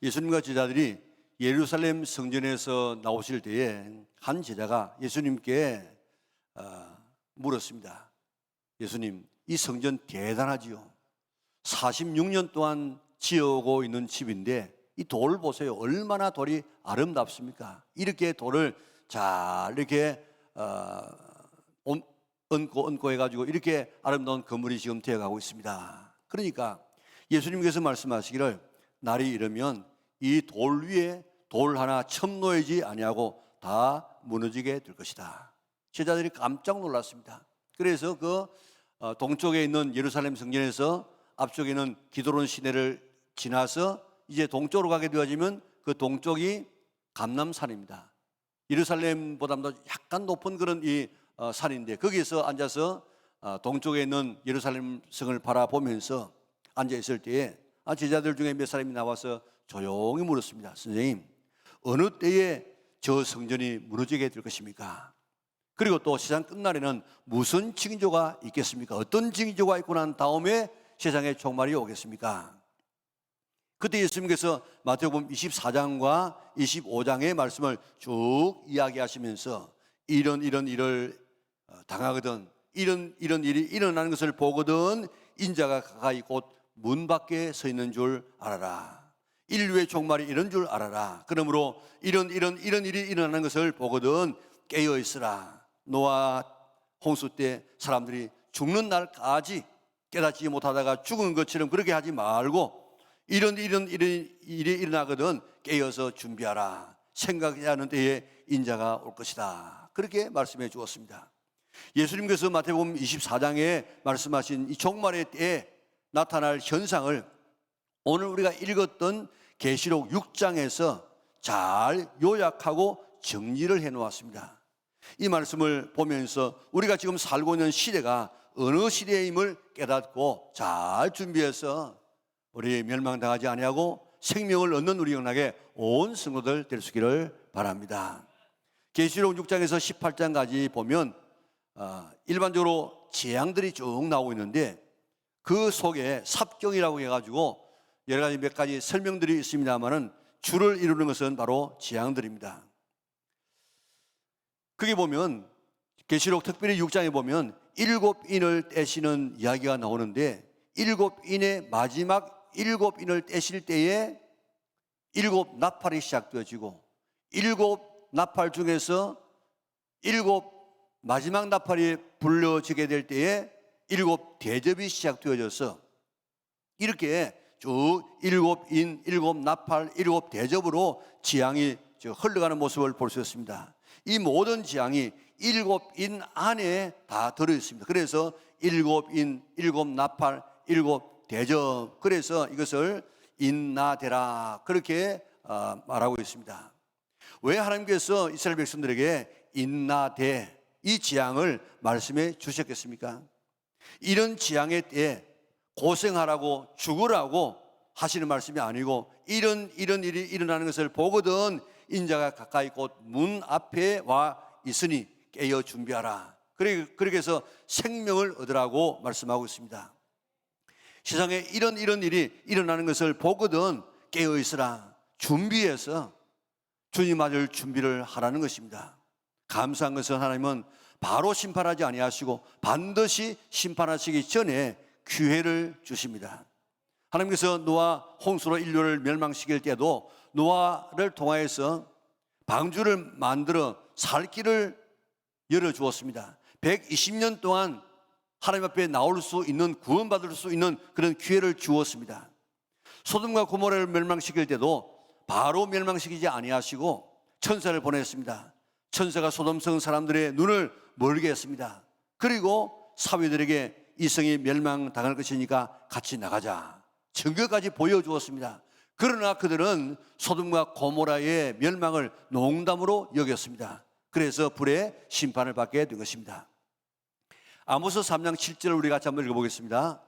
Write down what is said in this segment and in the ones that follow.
예수님과 제자들이 예루살렘 성전에서 나오실 때에 한 제자가 예수님께 물었습니다. 예수님, 이 성전 대단하지요. 46년 동안 지어오고 있는 집인데 이 돌 보세요. 얼마나 돌이 아름답습니까? 이렇게 돌을 잘 이렇게 얹고 해가지고 이렇게 아름다운 건물이 지금 되어가고 있습니다. 그러니까 예수님께서 말씀하시기를 날이 이르면 이 돌 위에 돌 하나 첨놓이지 아니하고 다 무너지게 될 것이다. 제자들이 깜짝 놀랐습니다. 그래서 그 동쪽에 있는 예루살렘 성전에서 앞쪽에 있는 기드론 시내를 지나서 이제 동쪽으로 가게 되어지면 그 동쪽이 감람산입니다. 예루살렘보다도 약간 높은 그런 이 산인데 거기에서 앉아서 동쪽에 있는 예루살렘 성을 바라보면서 앉아 있을 때에 제자들 중에 몇 사람이 나와서 조용히 물었습니다. 선생님, 어느 때에 저 성전이 무너지게 될 것입니까? 그리고 또 세상 끝날에는 무슨 징조가 있겠습니까? 어떤 징조가 있고 난 다음에 세상의 종말이 오겠습니까? 그때 예수님께서 마태복음 24장과 25장의 말씀을 쭉 이야기하시면서 이런 일을 당하거든, 이런 일이 일어나는 것을 보거든 인자가 가까이 곧 문 밖에 서 있는 줄 알아라. 인류의 종말이 이런 줄 알아라. 그러므로 이런 일이 일어나는 것을 보거든 깨어 있으라. 노아 홍수 때 사람들이 죽는 날까지 깨닫지 못하다가 죽은 것처럼 그렇게 하지 말고 이런 일이 일어나거든 깨어서 준비하라. 생각지 않은 때에 인자가 올 것이다. 그렇게 말씀해 주었습니다. 예수님께서 마태복음 24장에 말씀하신 이 종말의 때에 나타날 현상을 오늘 우리가 읽었던 계시록 6장에서 잘 요약하고 정리를 해 놓았습니다. 이 말씀을 보면서 우리가 지금 살고 있는 시대가 어느 시대임을 깨닫고 잘 준비해서 우리 멸망당하지 아니하고 생명을 얻는 우리 영락의 온 성도들 될 수 있기를 바랍니다. 계시록 6장에서 18장까지 보면 일반적으로 재앙들이 쭉 나오고 있는데 그 속에 삽경이라고 해가지고 여러 가지 몇 가지 설명들이 있습니다만은 주를 이루는 것은 바로 재앙들입니다. 거기 보면 계시록 특별히 6장에 보면 7인을 떼시는 이야기가 나오는데 7인의 마지막 7인을 떼실 때에 7 나팔이 시작되어지고 7 나팔 중에서 7 마지막 나팔이 불려지게 될 때에 7 대접이 시작되어져서 이렇게 쭉 7인, 7 나팔, 7 대접으로 지향이 흘러가는 모습을 볼 수 있습니다. 이 모든 지향이 7인 안에 다 들어있습니다. 그래서 7인, 7 나팔, 7 대접, 그래서 이것을 인나되라 그렇게 말하고 있습니다. 왜 하나님께서 이스라엘 백성들에게 인나되 이 지향을 말씀해 주셨겠습니까? 이런 지향의 때에 고생하라고 죽으라고 하시는 말씀이 아니고 이런 일이 일어나는 것을 보거든 인자가 가까이 곧 문 앞에 와 있으니 깨어 준비하라. 그렇게 해서 생명을 얻으라고 말씀하고 있습니다. 세상에 이런 일이 일어나는 것을 보거든 깨어 있으라. 준비해서 주님 맞을 준비를 하라는 것입니다. 감사한 것은 하나님은 바로 심판하지 아니하시고 반드시 심판하시기 전에 기회를 주십니다. 하나님께서 노아 홍수로 인류를 멸망시킬 때도 노아를 통하여서 방주를 만들어 살 길을 열어주었습니다. 120년 동안 하나님 앞에 나올 수 있는, 구원받을 수 있는 그런 기회를 주었습니다. 소돔과 고모라를 멸망시킬 때도 바로 멸망시키지 아니하시고 천사를 보냈습니다. 천사가 소돔성 사람들의 눈을 멀게 했습니다. 그리고 사위들에게 이 성이 멸망당할 것이니까 같이 나가자. 증거까지 보여주었습니다. 그러나 그들은 소돔과 고모라의 멸망을 농담으로 여겼습니다. 그래서 불의 심판을 받게 된 것입니다. 아모스 3장 7절을 우리가 같이 한번 읽어보겠습니다.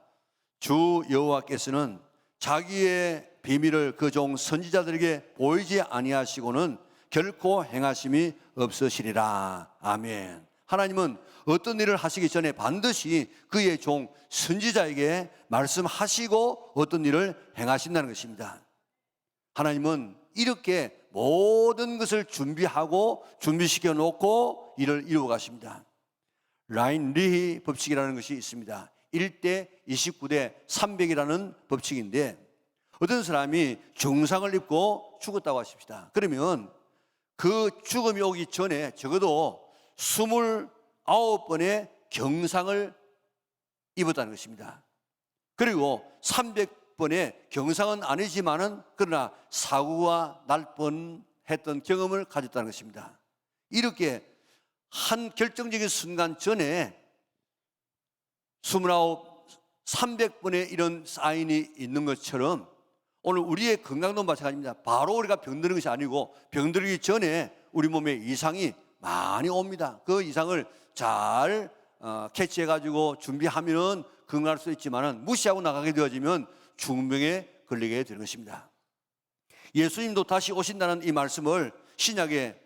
주 여호와께서는 자기의 비밀을 그 종 선지자들에게 보이지 아니하시고는 결코 행하심이 없으시리라. 아멘. 하나님은 어떤 일을 하시기 전에 반드시 그의 종 선지자에게 말씀하시고 어떤 일을 행하신다는 것입니다. 하나님은 이렇게 모든 것을 준비하고 준비시켜 놓고 일을 이루어 가십니다. 라인-리히 법칙이라는 것이 있습니다. 1대 29대 300이라는 법칙인데, 어떤 사람이 중상을 입고 죽었다고 하십시다. 그러면 그 죽음이 오기 전에 적어도 29번의 경상을 입었다는 것입니다. 그리고 300번의 경상은 아니지만은 그러나 사고가 날 뻔했던 경험을 가졌다는 것입니다. 이렇게 한 결정적인 순간 전에 300번의 이런 사인이 있는 것처럼 오늘 우리의 건강도 마찬가지입니다. 바로 우리가 병드는 것이 아니고 병들기 전에 우리 몸에 이상이 많이 옵니다. 그 이상을 잘 캐치해가지고 준비하면 건강할 수 있지만 무시하고 나가게 되어지면 중병에 걸리게 되는 것입니다. 예수님도 다시 오신다는 이 말씀을 신약에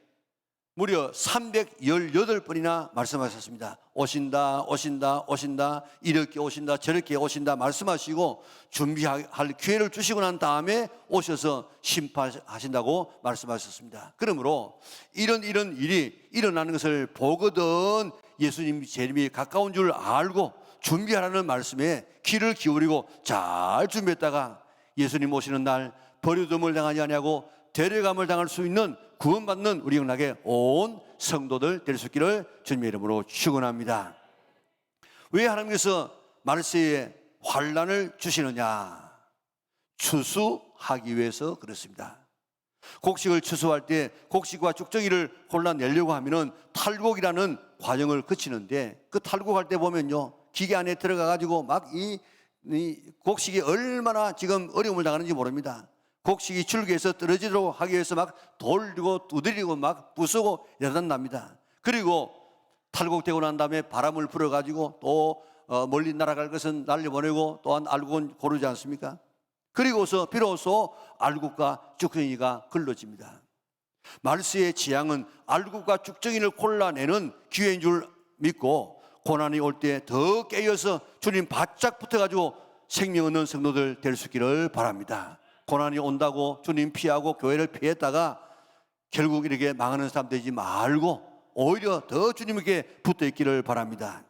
무려 318번이나 말씀하셨습니다. 오신다, 오신다, 오신다, 이렇게 오신다, 저렇게 오신다 말씀하시고 준비할 기회를 주시고 난 다음에 오셔서 심판하신다고 말씀하셨습니다. 그러므로 이런 일이 일어나는 것을 보거든 예수님 재림이 가까운 줄 알고 준비하라는 말씀에 귀를 기울이고 잘 준비했다가 예수님 오시는 날 버려둠을 당하지 아니하고 데려감을 당할 수 있는 구원받는 우리 영락의 온 성도들 될 수 있기를 주님의 이름으로 축원합니다. 왜 하나님께서 말세에 환난을 주시느냐? 추수하기 위해서 그렇습니다. 곡식을 추수할 때 곡식과 쭉정이를 골라내려고 하면은 탈곡이라는 과정을 거치는데, 그 탈곡할 때 보면요, 기계 안에 들어가 가지고 막 이 곡식이 얼마나 지금 어려움을 당하는지 모릅니다. 곡식이 줄기에서 떨어지도록 하기 위해서 막 돌리고 두드리고 막 부수고 여단납니다. 그리고 탈곡되고 난 다음에 바람을 불어가지고 또 멀리 날아갈 것은 날려보내고 또한 알곡은 고르지 않습니까? 그리고서 비로소 알곡과 쭉정이가 걸러집니다. 말세의 지향은 알곡과 쭉정이를 골라내는 기회인 줄 믿고 고난이 올 때 더 깨어서 주님 바짝 붙어가지고 생명 얻는 성도들 될 수 있기를 바랍니다. 고난이 온다고 주님 피하고 교회를 피했다가 결국 이렇게 망하는 사람 되지 말고 오히려 더 주님에게 붙어 있기를 바랍니다.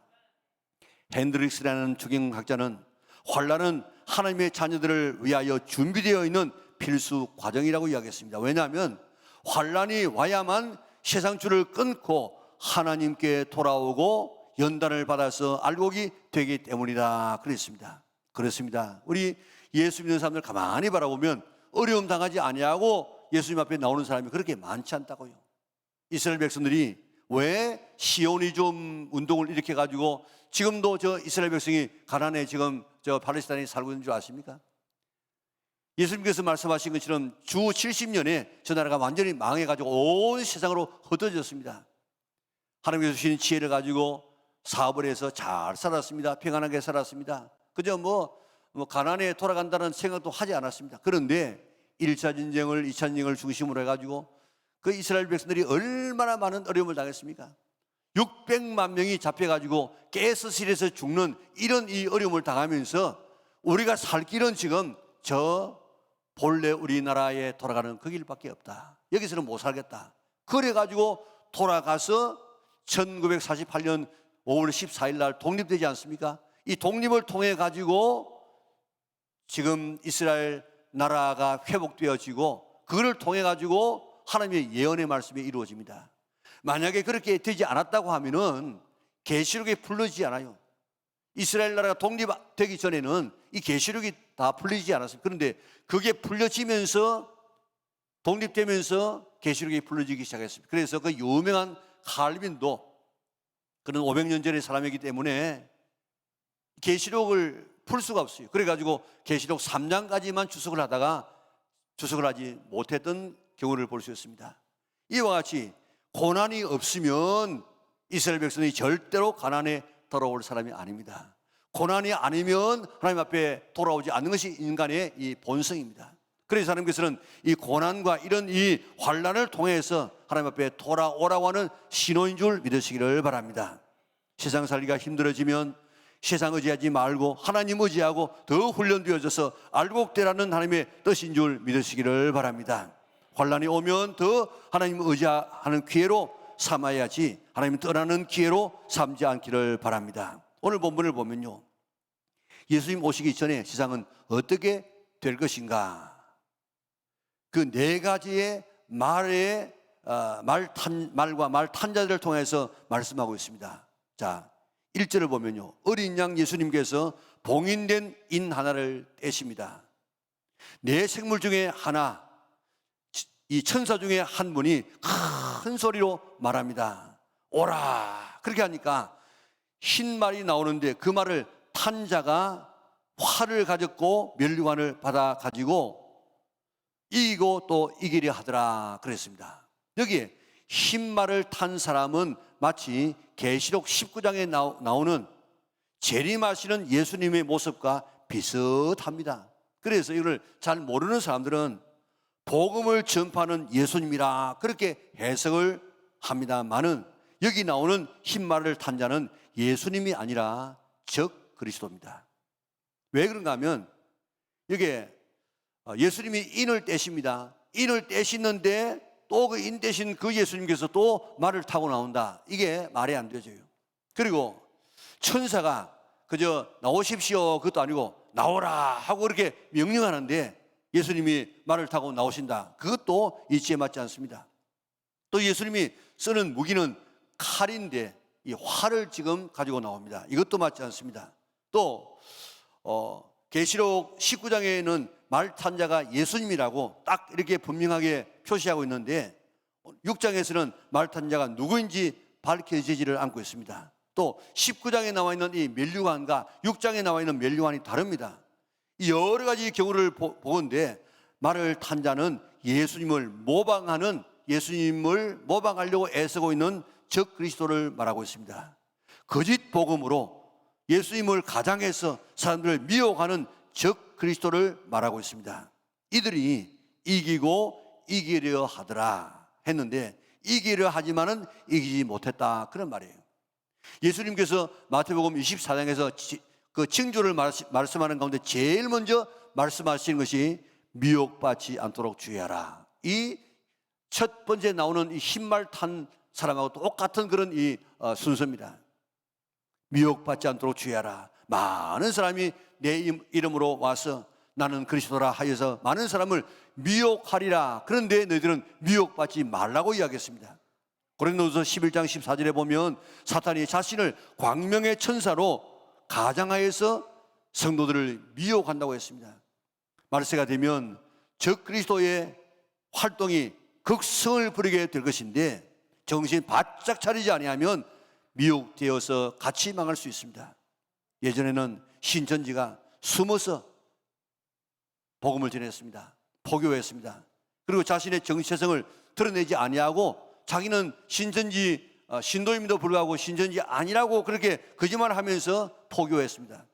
핸드릭스라는 주경학자는 환난은 하나님의 자녀들을 위하여 준비되어 있는 필수 과정이라고 이야기했습니다. 왜냐하면 환난이 와야만 세상줄을 끊고 하나님께 돌아오고 연단을 받아서 알곡이 되기 때문이다 그랬습니다. 그렇습니다. 우리 예수 믿는 사람들 가만히 바라보면 어려움 당하지 아니하고 예수님 앞에 나오는 사람이 그렇게 많지 않다고요. 이스라엘 백성들이 왜 시온이즘 운동을 일으켜 가지고 지금도 저 이스라엘 백성이 가난해 지금 저 팔레스타인에 살고 있는 줄 아십니까? 예수님께서 말씀하신 것처럼 주 70년에 저 나라가 완전히 망해 가지고 온 세상으로 흩어졌습니다. 하나님께서 주신 지혜를 가지고 사업을 해서 잘 살았습니다. 평안하게 살았습니다. 그저 뭐 가난에 돌아간다는 생각도 하지 않았습니다. 그런데 1차 전쟁을 2차 전쟁을 중심으로 해가지고 그 이스라엘 백성들이 얼마나 많은 어려움을 당했습니까? 600만 명이 잡혀가지고 가스실에서 죽는 이런 이 어려움을 당하면서 우리가 살 길은 지금 저 본래 우리나라에 돌아가는 그 길밖에 없다. 여기서는 못 살겠다. 그래가지고 돌아가서 1948년 5월 14일 날 독립되지 않습니까? 이 독립을 통해 가지고 지금 이스라엘 나라가 회복되어지고 그걸 통해 가지고 하나님의 예언의 말씀이 이루어집니다. 만약에 그렇게 되지 않았다고 하면은 계시록에 풀려지지 않아요. 이스라엘 나라가 독립되기 전에는 이 계시록이 다 풀리지 않았습니다. 그런데 그게 풀려지면서 독립되면서 계시록이 풀려지기 시작했습니다. 그래서 그 유명한 칼빈도 그는 500년 전의 사람이기 때문에 계시록을 풀 수가 없어요. 그래가지고 계시록 3장까지만 주석을 하다가 주석을 하지 못했던 경우를 볼 수 있습니다. 이와 같이 고난이 없으면 이스라엘 백성이 절대로 가난에 돌아올 사람이 아닙니다. 고난이 아니면 하나님 앞에 돌아오지 않는 것이 인간의 이 본성입니다. 그래서 하나님께서는 이 고난과 이런 이 환난을 통해서 하나님 앞에 돌아오라고 하는 신호인 줄 믿으시기를 바랍니다. 세상 살기가 힘들어지면 세상 의지하지 말고 하나님 의지하고 더 훈련되어져서 알곡되라는 하나님의 뜻인 줄 믿으시기를 바랍니다. 환난이 오면 더 하나님 의지하는 기회로 삼아야지 하나님 떠나는 기회로 삼지 않기를 바랍니다. 오늘 본문을 보면요, 예수님 오시기 전에 세상은 어떻게 될 것인가, 그 네 가지의 말과 말 탄자들을 통해서 말씀하고 있습니다. 자, 1절을 보면요, 어린 양 예수님께서 봉인된 인 하나를 떼십니다. 네 생물 중에 하나, 이 천사 중에 한 분이 큰 소리로 말합니다. 오라. 그렇게 하니까 흰 말이 나오는데 그 말을 탄 자가 활을 가졌고 면류관을 받아 가지고 이기고 또 이기려 하더라 그랬습니다. 여기에 흰 말을 탄 사람은 마치 계시록 19장에 나오는 재림하시는 예수님의 모습과 비슷합니다. 그래서 이걸 잘 모르는 사람들은 복음을 전파하는 예수님이라 그렇게 해석을 합니다만은, 여기 나오는 흰 말을 탄 자는 예수님이 아니라 적 그리스도입니다. 왜 그런가 하면 여기에 예수님이 인을 떼십니다. 인을 떼시는데 또 그 인 떼신 그 예수님께서 또 말을 타고 나온다. 이게 말이 안 되죠. 그리고 천사가 그저 나오십시오 그것도 아니고 나오라 하고 그렇게 명령하는데 예수님이 말을 타고 나오신다. 그것도 이치에 맞지 않습니다. 또 예수님이 쓰는 무기는 칼인데 이 활을 지금 가지고 나옵니다. 이것도 맞지 않습니다. 또 계시록 19장에는 말 탄 자가 예수님이라고 딱 이렇게 분명하게 표시하고 있는데 6장에서는 말 탄 자가 누구인지 밝혀지지를 않고 있습니다. 또 19장에 나와 있는 이 면류관과 6장에 나와 있는 면류관이 다릅니다. 여러 가지 경우를 보건대 말을 탄 자는 예수님을 모방하려고 애쓰고 있는 적 그리스도를 말하고 있습니다. 거짓 복음으로 예수님을 가장해서 사람들을 미혹하는 적 그리스도를 말하고 있습니다. 이들이 이기고 이기려 하더라 했는데 이기려 하지만은 이기지 못했다 그런 말이에요. 예수님께서 마태복음 24장에서 그 징조를 말씀하는 가운데 제일 먼저 말씀하시는 것이 미혹받지 않도록 주의하라. 이 첫 번째 나오는 이 흰말 탄 사람하고 똑같은 그런 이 순서입니다. 미혹받지 않도록 주의하라. 많은 사람이 내 이름으로 와서 나는 그리스도라 하여서 많은 사람을 미혹하리라. 그런데 너희들은 미혹받지 말라고 이야기했습니다. 고린도후서 11장 14절에 보면 사탄이 자신을 광명의 천사로 가장하여서 성도들을 미혹한다고 했습니다. 말세가 되면 적 그리스도의 활동이 극성을 부리게 될 것인데 정신 바짝 차리지 아니하면 미혹되어서 같이 망할 수 있습니다. 예전에는 신천지가 숨어서 복음을 전했습니다. 포교했습니다. 그리고 자신의 정체성을 드러내지 아니하고 자기는 신도임에도 불구하고 신천지 아니라고 그렇게 거짓말하면서 포교했습니다.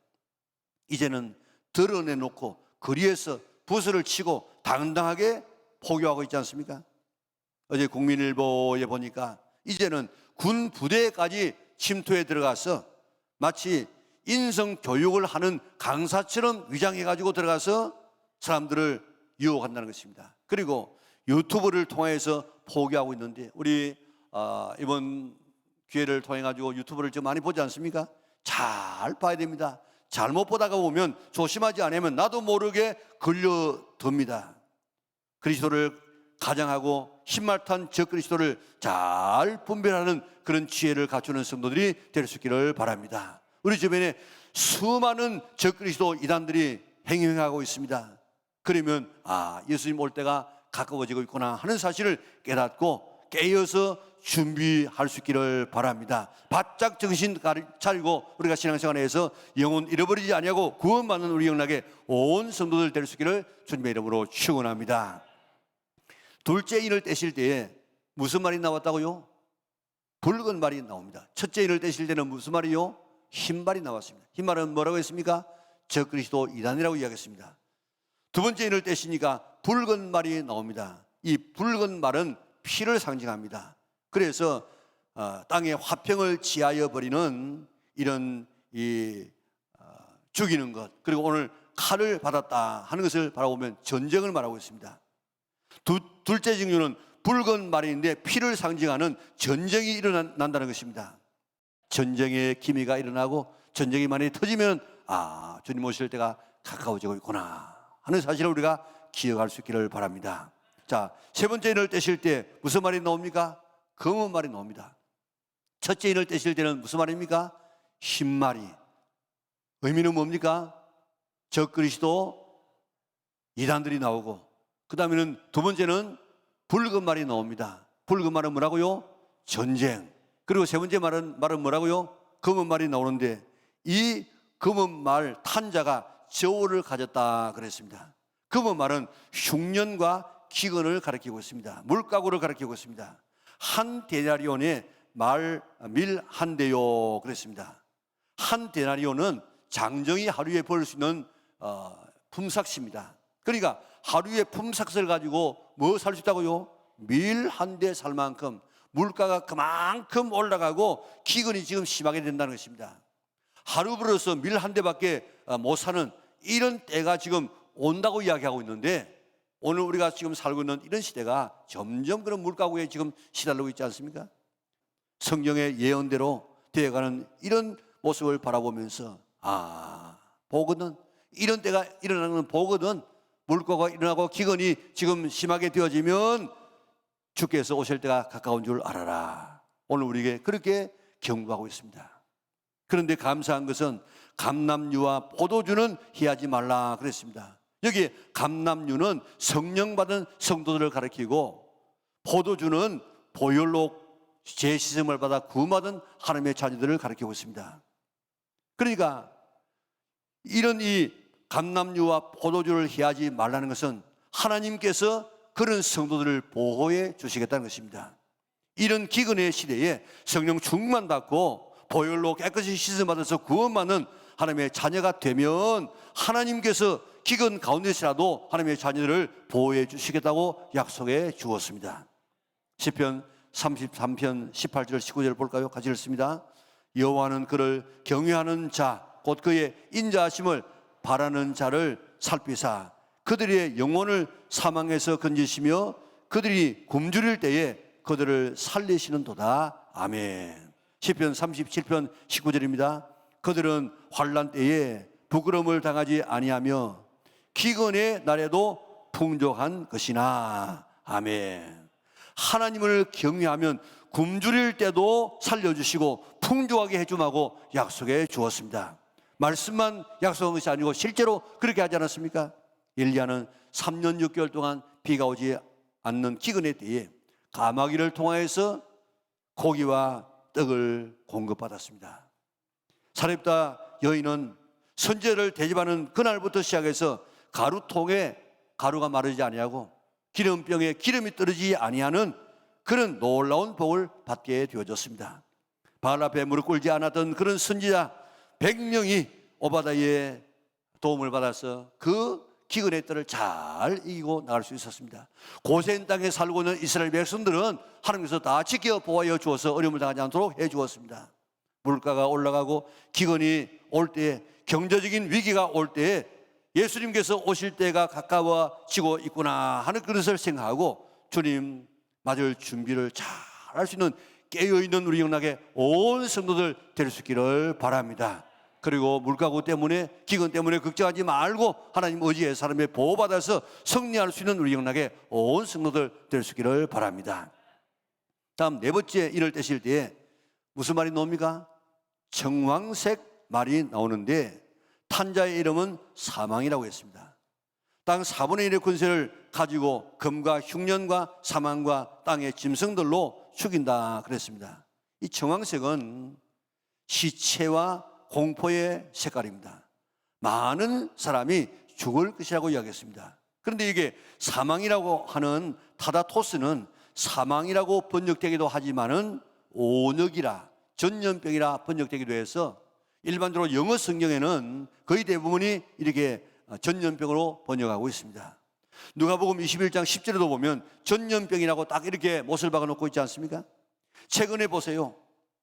이제는 드러내놓고 거리에서 부스를 치고 당당하게 포교하고 있지 않습니까? 어제 국민일보에 보니까 이제는 군 부대까지 침투해 들어가서 마치 인성 교육을 하는 강사처럼 위장해가지고 들어가서 사람들을 유혹한다는 것입니다. 그리고 유튜브를 통해서 포교하고 있는데 우리 이번 기회를 통해 가지고 유튜브를 좀 많이 보지 않습니까? 잘 봐야 됩니다. 잘못 보다가 보면 조심하지 않으면 나도 모르게 걸려듭니다. 그리스도를 가장하고 흰말 탄 적 그리스도를 잘 분별하는 그런 지혜를 갖추는 성도들이 될 수 있기를 바랍니다. 우리 주변에 수많은 적 그리스도 이단들이 행행하고 있습니다. 그러면 예수님 올 때가 가까워지고 있구나 하는 사실을 깨닫고 깨어서 준비할 수 있기를 바랍니다. 바짝 정신 차리고 우리가 신앙생활에서 영혼 잃어버리지 아니하고 구원받는 우리 영락에 온 성도들 될 수 있기를 주님의 이름으로 축원합니다. 둘째 인을 떼실 때에 무슨 말이 나왔다고요? 붉은 말이 나옵니다. 첫째 인을 떼실 때는 무슨 말이요? 흰 말이 나왔습니다. 흰 말은 뭐라고 했습니까? 적 그리스도 이단이라고 이야기했습니다. 두 번째 인을 떼시니까 붉은 말이 나옵니다. 이 붉은 말은 피를 상징합니다. 그래서 땅에 화평을 지하여 버리는 이런 죽이는 것, 그리고 오늘 칼을 받았다 하는 것을 바라보면 전쟁을 말하고 있습니다. 둘째 징조는 붉은 말인데 피를 상징하는 전쟁이 일어난다는 것입니다. 전쟁의 기미가 일어나고 전쟁이 많이 터지면 주님 오실 때가 가까워지고 있구나 하는 사실을 우리가 기억할 수 있기를 바랍니다. 자, 세 번째 인을 떼실 때 무슨 말이 나옵니까? 검은 말이 나옵니다. 첫째 인을 떼실 때는 무슨 말입니까? 흰 말이. 의미는 뭡니까? 적그리스도 이단들이 나오고, 그 다음에는 두 번째는 붉은 말이 나옵니다. 붉은 말은 뭐라고요? 전쟁. 그리고 세 번째 말은 뭐라고요? 검은 말이 나오는데, 이 검은 말 탄자가 저울을 가졌다 그랬습니다. 검은 말은 흉년과 기근을 가리키고 있습니다. 물가구를 가리키고 있습니다. 한 데나리온에 밀 한 대요 그랬습니다. 한 데나리온은 장정이 하루에 벌 수 있는 품삯입니다. 그러니까 하루에 품삯을 가지고 뭐 살 수 있다고요? 밀 한 대 살 만큼 물가가 그만큼 올라가고 기근이 지금 심하게 된다는 것입니다. 하루 벌어서 밀 한 대밖에 못 사는 이런 때가 지금 온다고 이야기하고 있는데, 오늘 우리가 지금 살고 있는 이런 시대가 점점 그런 물가구에 지금 시달리고 있지 않습니까? 성경의 예언대로 되어가는 이런 모습을 바라보면서 보거든, 이런 때가 일어나는 보거든, 물가가 일어나고 기근이 지금 심하게 되어지면 주께서 오실 때가 가까운 줄 알아라. 오늘 우리에게 그렇게 경고하고 있습니다. 그런데 감사한 것은 감람유와 포도주는 희하지 말라 그랬습니다. 여기 감람유는 성령 받은 성도들을 가리키고, 포도주는 보혈로 재시sem을 받아 구원받은 하나님의 자녀들을 가리키고 있습니다. 그러니까 이런 이 감람유와 포도주를 희하지 말라는 것은 하나님께서 그런 성도들을 보호해 주시겠다는 것입니다. 이런 기근의 시대에 성령 충만 받고 보혈로 깨끗이 씻음 받아서 구원받는 하나님의 자녀가 되면 하나님께서 기근 가운데서라도 하나님의 자녀들을 보호해 주시겠다고 약속해 주었습니다. 시편 33편 18절 19절 볼까요? 같이 읽습니다. 여호와는 그를 경외하는 자 곧 그의 인자하심을 바라는 자를 살피사 그들의 영혼을 사망에서 건지시며 그들이 굶주릴 때에 그들을 살리시는도다. 아멘. 시편 37편 19절입니다. 그들은 환난 때에 부끄러움을 당하지 아니하며 기근의 날에도 풍족한 것이나. 아멘. 하나님을 경외하면 굶주릴 때도 살려주시고 풍족하게 해줌하고 약속해 주었습니다. 말씀만 약속한 것이 아니고 실제로 그렇게 하지 않았습니까? 엘리야는 3년 6개월 동안 비가 오지 않는 기근의 때에 가마귀를 통하여서 고기와 떡을 공급받았습니다. 사렙다 여인은 선제를 대접하는 그날부터 시작해서 가루통에 가루가 마르지 아니하고 기름병에 기름이 떨어지지 아니하는 그런 놀라운 복을 받게 되어졌습니다. 바알 앞에 무릎 꿇지 않았던 그런 선지자 100명이 오바다의 도움을 받아서 그 기근의 때를 잘 이기고 나갈 수 있었습니다. 고센 땅에 살고 있는 이스라엘 백성들은 하나님께서 다 지켜 보호하여 주어서 어려움을 당하지 않도록 해 주었습니다. 물가가 올라가고 기근이 올 때, 경제적인 위기가 올 때 예수님께서 오실 때가 가까워지고 있구나 하는 그것을 생각하고 주님 맞을 준비를 잘 할 수 있는 깨어있는 우리 영락의 온 성도들 될 수 있기를 바랍니다. 그리고 물가구 때문에 기근 때문에 걱정하지 말고 하나님 의지에 사람의 보호받아서 승리할 수 있는 우리 영락의 온 성도들 될 수 있기를 바랍니다. 다음 네 번째 인을 떼실 때에 무슨 말이 나옵니까? 정황색 말이 나오는데 탄자의 이름은 사망이라고 했습니다. 땅 4분의 1의 권세를 가지고 금과 흉년과 사망과 땅의 짐승들로 죽인다 그랬습니다. 이 정황색은 시체와 공포의 색깔입니다. 많은 사람이 죽을 것이라고 이야기했습니다. 그런데 이게 사망이라고 하는 타다토스는 사망이라고 번역되기도 하지만은 오늑이라 전염병이라 번역되기도 해서 일반적으로 영어 성경에는 거의 대부분이 이렇게 전염병으로 번역하고 있습니다. 누가복음 21장 10절에도 보면 전염병이라고 딱 이렇게 못을 박아 놓고 있지 않습니까? 최근에 보세요.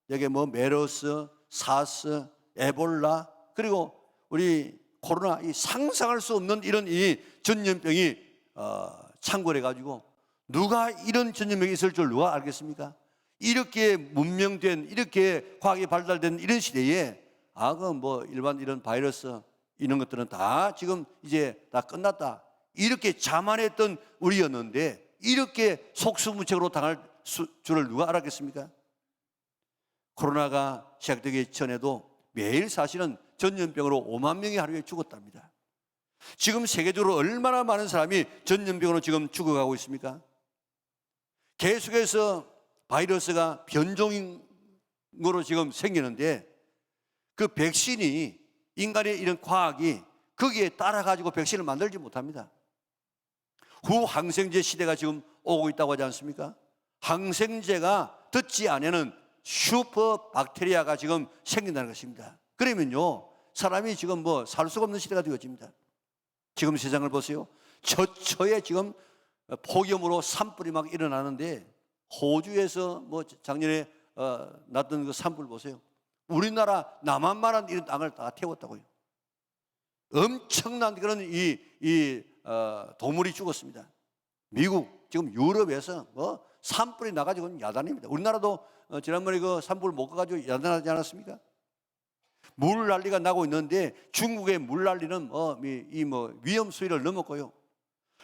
여기 메르스, 사스, 에볼라, 그리고 우리 코로나, 이 상상할 수 없는 이런 이 전염병이 창궐해 가지고 누가 이런 전염병이 있을 줄 누가 알겠습니까? 이렇게 문명된, 이렇게 과학이 발달된 이런 시대에 그 뭐 일반 이런 바이러스 이런 것들은 다 지금 이제 다 끝났다, 이렇게 자만했던 우리였는데 이렇게 속수무책으로 당할 줄을 누가 알았겠습니까? 코로나가 시작되기 전에도 매일 사실은 전염병으로 5만 명이 하루에 죽었답니다. 지금 세계적으로 얼마나 많은 사람이 전염병으로 지금 죽어가고 있습니까? 계속해서 바이러스가 변종으로 지금 생기는데 그 백신이, 인간의 이런 과학이 거기에 따라가지고 백신을 만들지 못합니다. 후항생제 시대가 지금 오고 있다고 하지 않습니까? 항생제가 듣지 않으면 슈퍼 박테리아가 지금 생긴다는 것입니다. 그러면요, 사람이 지금 뭐 살 수가 없는 시대가 되어집니다. 지금 세상을 보세요. 처처에 지금 폭염으로 산불이 막 일어나는데, 호주에서 뭐 작년에 났던 그 산불 보세요. 우리나라 남한만한 이런 땅을 다 태웠다고요. 엄청난 그런 동물이 죽었습니다. 미국, 지금 유럽에서 뭐 산불이 나가지고 야단입니다. 우리나라도 지난번에 그 산불 못 가가지고 야단하지 않았습니까? 물난리가 나고 있는데 중국의 물난리는 위험 수위를 넘었고요.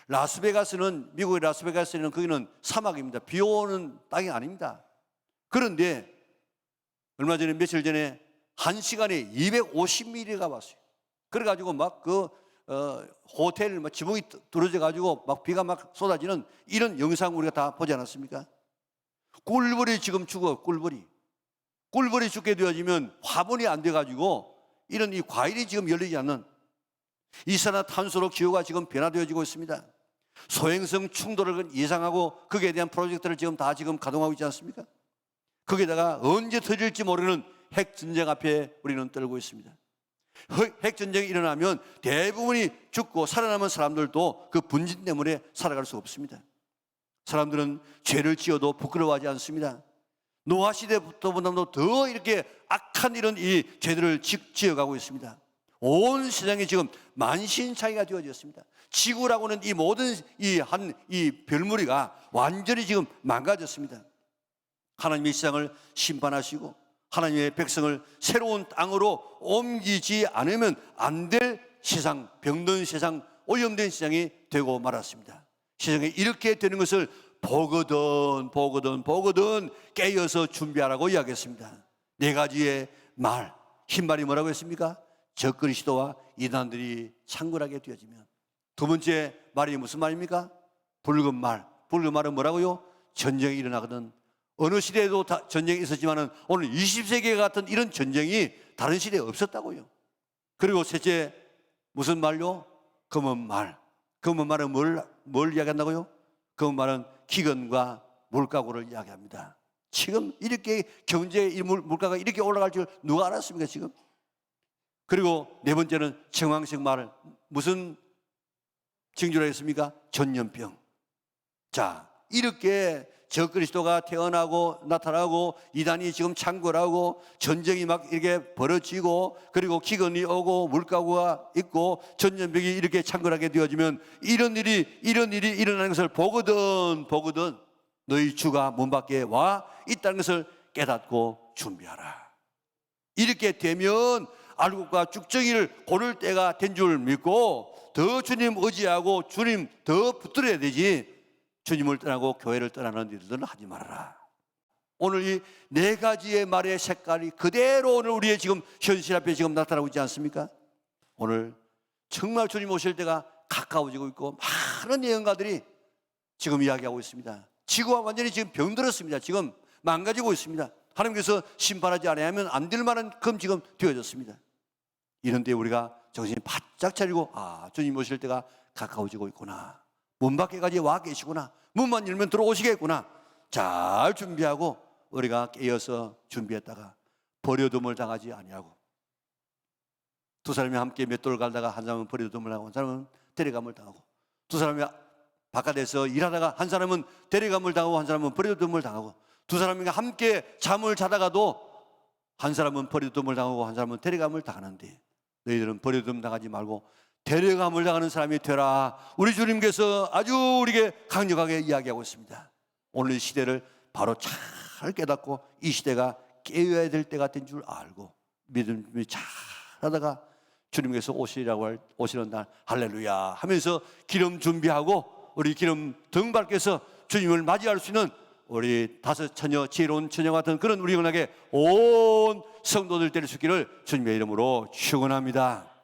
라스베가스는, 미국의 라스베가스는 거기는 사막입니다. 비 오는 땅이 아닙니다. 그런데 얼마 전에, 며칠 전에 1시간에 250mm가 왔어요. 그래가지고 막 호텔 막 지붕이 뚫어져 가지고 막 비가 막 쏟아지는 이런 영상 우리가 다 보지 않았습니까? 꿀벌이 지금 죽어, 꿀벌이 죽게 되어지면 화분이 안 돼 가지고 이런 이 과일이 지금 열리지 않는 이산화탄소로 기후가 지금 변화되어지고 있습니다. 소행성 충돌을 예상하고 거기에 대한 프로젝트를 지금 다 지금 가동하고 있지 않습니까? 거기다가 언제 터질지 모르는 핵전쟁 앞에 우리는 떨고 있습니다. 핵전쟁이 일어나면 대부분이 죽고 살아남은 사람들도 그 분진 때문에 살아갈 수 없습니다. 사람들은 죄를 지어도 부끄러워하지 않습니다. 노아 시대부터보다도 더 이렇게 악한 이런 이 죄들을 지어가고 있습니다. 온 세상이 지금 만신창이가 되어졌습니다. 지구라고는 이 모든 이 별무리가 완전히 지금 망가졌습니다. 하나님의 세상을 심판하시고 하나님의 백성을 새로운 땅으로 옮기지 않으면 안 될 세상, 병든 세상, 오염된 세상이 되고 말았습니다. 세상에 이렇게 되는 것을 보거든 깨어서 준비하라고 이야기했습니다. 4가지의 말, 흰말이 뭐라고 했습니까? 적그리스도와 이단들이 창궐하게 되어지면. 두 번째 말이 무슨 말입니까? 붉은 말은 뭐라고요? 전쟁이 일어나거든. 어느 시대에도 다 전쟁이 있었지만 오늘 20세기 같은 이런 전쟁이 다른 시대에 없었다고요. 그리고 셋째 무슨 말요? 검은 말은 뭘 이야기한다고요? 검은 말은 기근과 물가고를 이야기합니다. 지금 이렇게 경제의 물가가 이렇게 올라갈 줄 누가 알았습니까 지금? 그리고 네 번째는 정황식 말, 무슨 징조라 했습니까? 전염병. 자, 이렇게 적그리스도가 태어나고 나타나고 이단이 지금 창궐하고 전쟁이 막 이렇게 벌어지고 그리고 기근이 오고 물가구가 있고 전염병이 이렇게 창궐하게 되어지면 이런 일이 일어나는 것을 보거든 너희 주가 문 밖에 와 있다는 것을 깨닫고 준비하라. 이렇게 되면 알곡과 쭉정이를 고를 때가 된 줄 믿고 더 주님 의지하고 주님 더 붙들어야 되지, 주님을 떠나고 교회를 떠나는 일들은 하지 말아라. 오늘 이 4가지의 말의 색깔이 그대로 오늘 우리의 지금 현실 앞에 지금 나타나고 있지 않습니까? 오늘 정말 주님 오실 때가 가까워지고 있고 많은 예언가들이 지금 이야기하고 있습니다. 지구가 완전히 지금 병들었습니다. 지금 망가지고 있습니다. 하나님께서 심판하지 않으면 안 될 만한 금 지금 되어졌습니다. 이런데 우리가 정신이 바짝 차리고 주님 오실 때가 가까워지고 있구나, 문 밖에까지 와 계시구나, 문만 열면 들어오시겠구나, 잘 준비하고 우리가 깨어서 준비했다가 버려둠을 당하지 아니하고, 두 사람이 함께 맷돌을 갈다가 한 사람은 버려둠을 당하고 한 사람은 데려감을 당하고, 두 사람이 바깥에서 일하다가 한 사람은 데려감을 당하고 한 사람은 버려둠을 당하고, 두 사람이 함께 잠을 자다가도 한 사람은 버려둠을 당하고 한 사람은 데려감을 당하는데 너희들은 버려둠 당하지 말고 데려감을 당하는 사람이 되라. 우리 주님께서 아주 우리에게 강력하게 이야기하고 있습니다. 오늘 이 시대를 바로 잘 깨닫고 이 시대가 깨어야 될 때 같은 줄 알고 믿음이 잘 하다가 주님께서 오시는 날 할렐루야 하면서 기름 준비하고 우리 기름 등 밖에서 주님을 맞이할 수 있는 우리 다섯 처녀, 지혜로운 처녀 같은 그런 우리 영혼에게 온 성도들 될 수 있기를 주님의 이름으로 축원합니다.